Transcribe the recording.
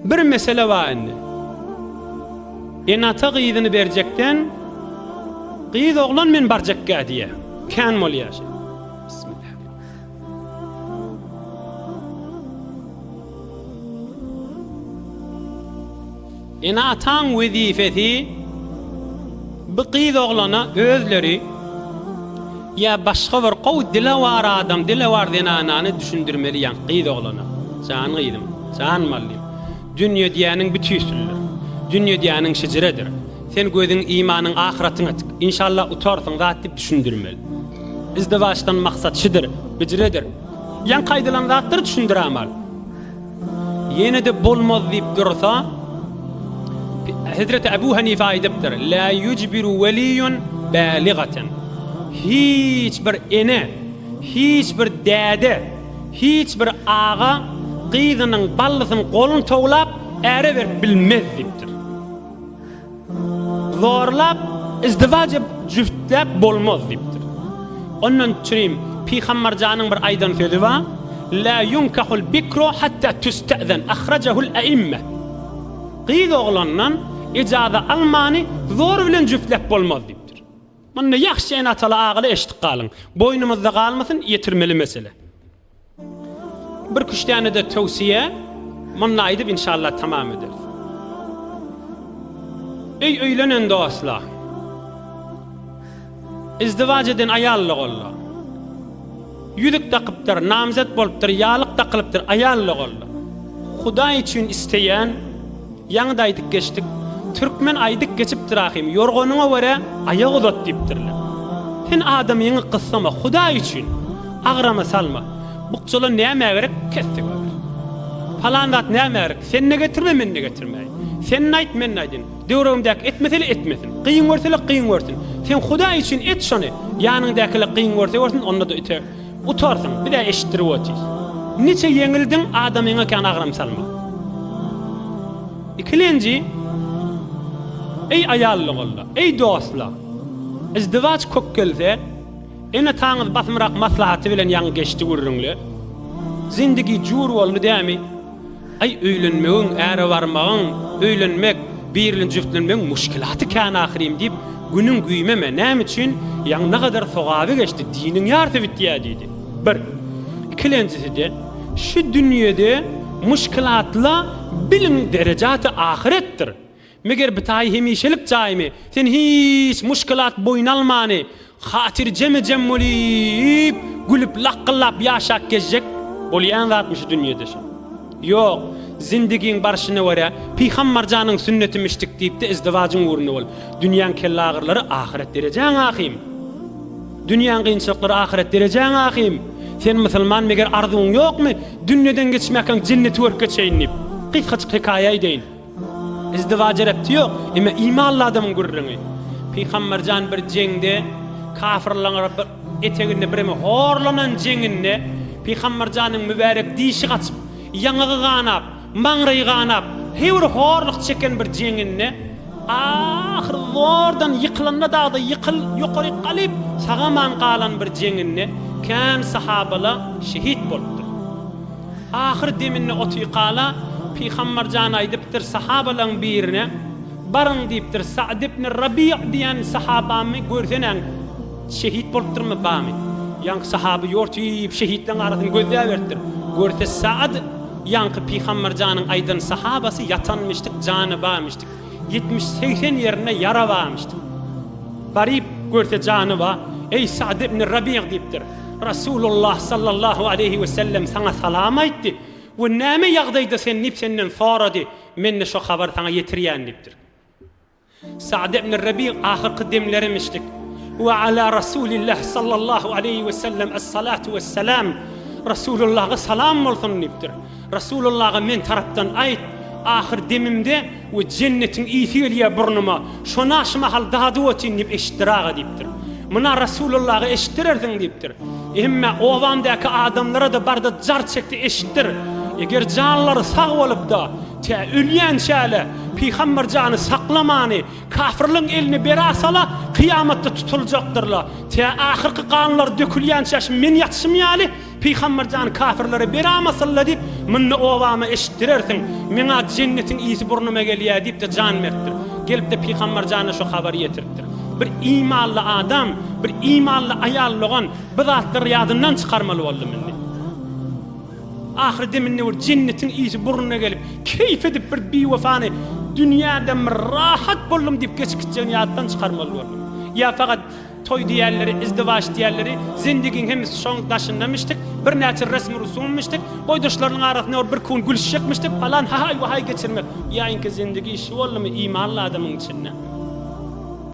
Bir mesele var indi. Enata gıydını berjekten gıyyd oğlan men barjakka diye. Kan mol yaşa. Bismillah. Enatan vazifeti bu gıyyd oğlana özleri ya başka bir qaw dile var adam dile var denananı düşündürmeli yan gıyyd oğlana. Can gıydım, can mallim. Dünya diýäniň bütüsüller. Dünya diýäniň şejeredir. Sen gözün imanın ahiretin atık. İnşallah utarsın zat dip düşündürmeli. İzdivaçtan maksat şidir, biciredir. Yan kaydılan zatları düşündüramal. Yine de bolmaz deyip dursa Hazreti Ebu Hanife aydiptir. La yucbiru veliyun baligaten. Hiçbir ene, hiçbir dede, hiçbir ağa gıydynyň ballysyn golun toglap äre berip bilmez dipdir. Zorlap izdivaç jüftlep bolmaz dipdir. Ondan çürüm Peygamberjanyň bir aýdan sözi bar. La yunkahul bikru hatta tusta'zan akhrajahu al-a'immah. Gıyyd oğlandan ijaza almany zor bilen jüftlep bolmaz dipdir. Mana ýaxşy enatala agyly eşitip galyň. Boynumyzda galmasyn ýetirmeli mesele. Bir kuştany da tawsiye mana aýdyp inşallah tamam ederiz. Ey öýlenen dostlar. İzdivaç eden ayallyk olla. Yüzük takypdyr, namzat bolupdyr, ýalyk takylypdyr, ayallyk olla. Hudaý üçin isteýän ýaňda aýdyp geçdik. Türkmen aýdyp geçipdir ahim. Yorgonuňa göre aýak uzat diýipdirler. Sen adam ýeňi gyssama Hudaý üçin agrama salma. Bukçalar näme gerek kesdik. Falandat näme gerek? Sen ne getirme, men ne getirmeýin. Sen aýt, men aýdyn. Döwregimdäki etmeseli etmesin. Qyýyn görseli qyýyn görsin. Sen Hudaý üçin et şonu. Ýanyňdakile qyýyn görse görsin, onda da ite utarsın. Bir de eşitdirip otyr. Niçe yeňildin adamyňa kan agram salma. İkilenji ey ayallyk olla, ey dostlar. İzdivaç kök gelse, ene taňyz basmyrak maslahaty bilen ýaňy geçdi görüňler. Zindigi jur boldy dämi? Ay öýlenmegiň, äre barmagyň, öýlenmek, birilin jüftlenmegiň muşkilaty kan ahirim diýip günüň güýmeme näme üçin ýaňy kadar sogaby geçdi, diniň ýarty bitdiýär diýdi. Bir. İkilenjisi de şu dünýede muşkilatla bilim derejati ahiretdir. Meger bitaý hemişelik jaýmy, sen hiç muşkilat boýnalmany, hatirjeme jemmolip, gülüp laqyllap ýaşap gezjek bolýan zatmy şu dünýede. Yok, zindigiň barşyna wara Peygamberjanyň sünneti mişdik diýip de izdivaçyň urny bol. Dünýäň kelle agyrlary ahiret derejaň ahim. Dünýäň gynçylyklary ahiret derejaň ahim. Sen musulman meger arzuň ýokmy? Dünýeden geçmäkäň jennet wörke çeýnip. Qysgaç hikaýa edeýin. İzdivaç erepti ýok, eme imanly adamyň gurrungy. Peygamberjan bir jeňde kafirlaryň eteginde bireme horlanan jeňinde Peygamberjanyň mübarek diýişi gaçyp, ýaňygy ganap, maňraýy ganap, hewr horlyk çeken bir jeňinde ahir zordan ýykylanda dagda ýokary galyp sagaman galan bir jeňinde kan sahabalar şehit bolupdyr. Ahir deminne oty gala Peygamberjan aýdypdyr sahabalaryň birine barın diýipdir Sa'd ibn Rabi' diýen sahabamy görseňiň şehit bolupdyrmy bamy? Ýanky sahaby ýortyp şehitleň arasyny gözläberdir. Görse Sa'd ýanky Peygamberjanyň aýdan sahabasy ýatanmyşdyk, jany barmyşdyk. 70-80 ýerine ýara barmyşdyk. Baryp görse jany bar. Ey Sa'd ibn Rabi' diýipdir. Rasulullah sallallahu aleyhi ve sellem sana salam aýtdy. Bu näme ýagdaýda sen nip senden sorady? Men şu habar sana ýetirýän diýipdir. Sa'd ibn Rabi' ahirki demlerimizdik. Ve ala Rasulillah sallallahu aleyhi ve sellem es-salatu vesselam. Rasulullah'a salam bolsun diýipdir. Rasulullah'a men tarapdan aýt. Ahir demimde we cennetin ýyfylýa burnuma. Şona aşmahal dady otin dip eşitdiraga diýipdir. Muna Rasulullah'a eşitdirerdiň diýipdir. Emme owandaki adamlara da barda jar çekdi eşitdir. Eger janlary sag bolup da te ölýän şäle Peygamberjany saklamany kafirliň eline berasala kıyamatda tutuljaktyrlar. Te ahirki kanlar dökülýän şäş men ýatşymýaly Peygambercan kafirlere beramasalla dip minni ovama eşittirersin. Mena cennetin iyisi burnuma geliyor dip de can merttir. Gelip de Peygambercana şu haberi yetiripdir. Bir imanlı adam, bir imanlı ayallıgan bu zatlar yadından çıkarmalı oldu minni. Ahirde minni bir cennetin iyisi burnuna gelip keyif edip bir bivefani dünyada rahat bollum dip geçikçen yaddan çıkarmalı oldu. Ya fakat toy diýerleri, izdivaç diýerleri, zindigin hem şoň daşyndamışdyk, bir näçe resmi rusummışdyk, boýdaşlaryň arasynda bir kun gülüşecekmişdik, falan hay geçirmek. Ýa-ni zindigi şu bolmy imanly adamyň içinde.